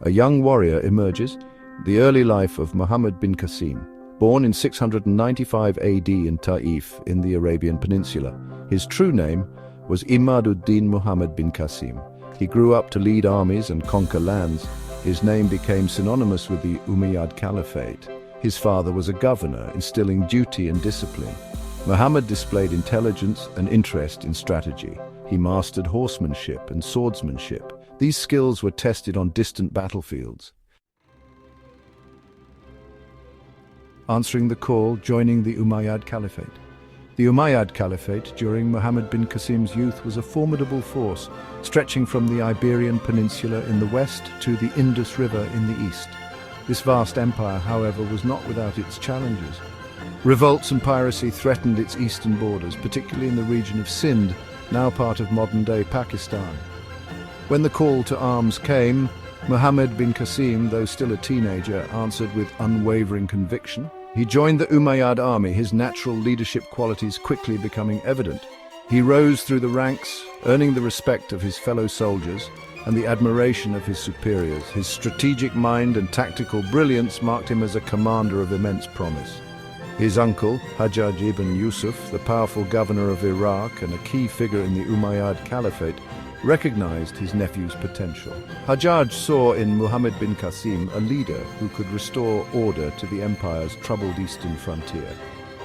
A young warrior emerges, the early life of Muhammad bin Qasim. Born in 695 AD in Taif in the Arabian Peninsula, his true name was Imaduddin Muhammad bin Qasim. He grew up to lead armies and conquer lands. His name became synonymous with the Umayyad Caliphate. His father was a governor, instilling duty and discipline. Muhammad displayed intelligence and interest in strategy. He mastered horsemanship and swordsmanship. These skills were tested on distant battlefields. Answering the call, joining the Umayyad Caliphate. The Umayyad Caliphate, during Muhammad bin Qasim's youth, was a formidable force, stretching from the Iberian Peninsula in the west to the Indus River in the east. This vast empire, however, was not without its challenges. Revolts and piracy threatened its eastern borders, particularly in the region of Sindh, now part of modern-day Pakistan. When the call to arms came, Muhammad bin Qasim, though still a teenager, answered with unwavering conviction. He joined the Umayyad army, his natural leadership qualities quickly becoming evident. He rose through the ranks, earning the respect of his fellow soldiers and the admiration of his superiors. His strategic mind and tactical brilliance marked him as a commander of immense promise. His uncle, Hajjaj ibn Yusuf, the powerful governor of Iraq and a key figure in the Umayyad Caliphate, recognized his nephew's potential. Hajjaj saw in Muhammad bin Qasim a leader who could restore order to the empire's troubled eastern frontier.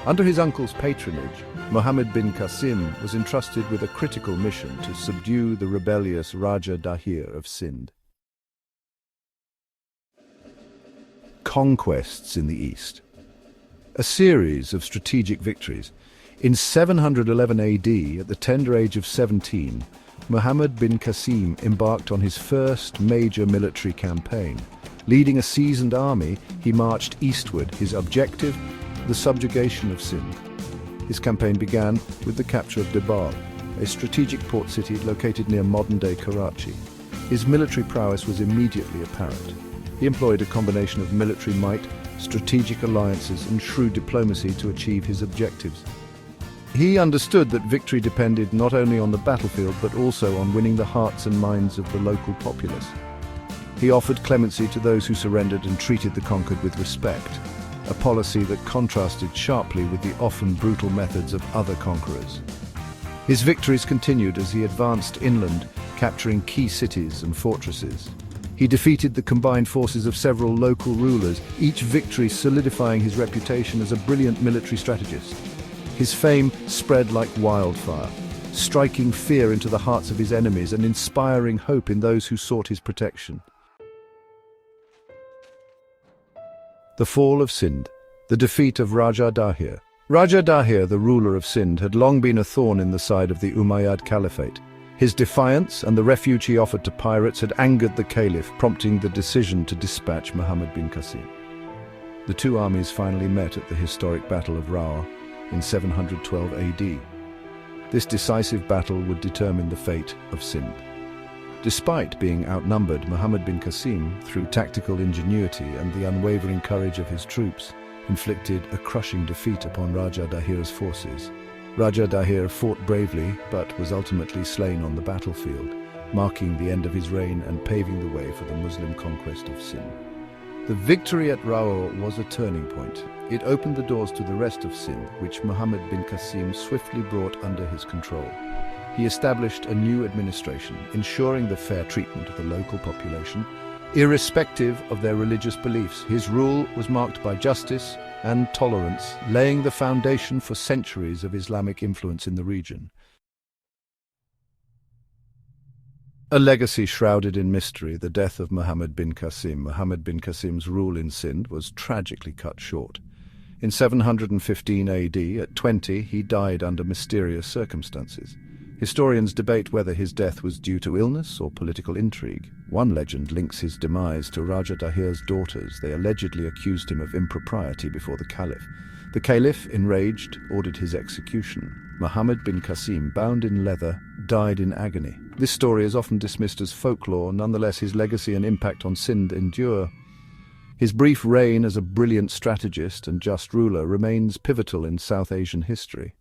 Under his uncle's patronage, Muhammad bin Qasim was entrusted with a critical mission to subdue the rebellious Raja Dahir of Sindh. Conquests in the East. A series of strategic victories. In 711 AD, at the tender age of 17, Muhammad bin Qasim embarked on his first major military campaign. Leading a seasoned army, he marched eastward, his objective, the subjugation of Sindh. His campaign began with the capture of Dibal, a strategic port city located near modern-day Karachi. His military prowess was immediately apparent. He employed a combination of military might, strategic alliances, and shrewd diplomacy to achieve his objectives. He understood that victory depended not only on the battlefield but also on winning the hearts and minds of the local populace. He offered clemency to those who surrendered and treated the conquered with respect, a policy that contrasted sharply with the often brutal methods of other conquerors. His victories continued as he advanced inland, capturing key cities and fortresses. He defeated the combined forces of several local rulers, each victory solidifying his reputation as a brilliant military strategist. His fame spread like wildfire, striking fear into the hearts of his enemies and inspiring hope in those who sought his protection. The fall of Sindh, the defeat of Raja Dahir. Raja Dahir, the ruler of Sindh, had long been a thorn in the side of the Umayyad Caliphate. His defiance and the refuge he offered to pirates had angered the Caliph, prompting the decision to dispatch Muhammad bin Qasim. The two armies finally met at the historic Battle of Rawar in 712 AD. This decisive battle would determine the fate of Sindh. Despite being outnumbered, Muhammad bin Qasim, through tactical ingenuity and the unwavering courage of his troops, inflicted a crushing defeat upon Raja Dahir's forces. Raja Dahir fought bravely but was ultimately slain on the battlefield, marking the end of his reign and paving the way for the Muslim conquest of Sindh. The victory at Rawar was a turning point. It opened the doors to the rest of Sindh, which Muhammad bin Qasim swiftly brought under his control. He established a new administration, ensuring the fair treatment of the local population, irrespective of their religious beliefs. His rule was marked by justice and tolerance, laying the foundation for centuries of Islamic influence in the region. A legacy shrouded in mystery, the death of Muhammad bin Qasim. Muhammad bin Qasim's rule in Sindh was tragically cut short. In 715 AD, at 20, he died under mysterious circumstances. Historians debate whether his death was due to illness or political intrigue. One legend links his demise to Raja Dahir's daughters. They allegedly accused him of impropriety before the Caliph. The Caliph, enraged, ordered his execution. Muhammad bin Qasim, bound in leather, died in agony. This story is often dismissed as folklore. Nonetheless, his legacy and impact on Sindh endure. His brief reign as a brilliant strategist and just ruler remains pivotal in South Asian history.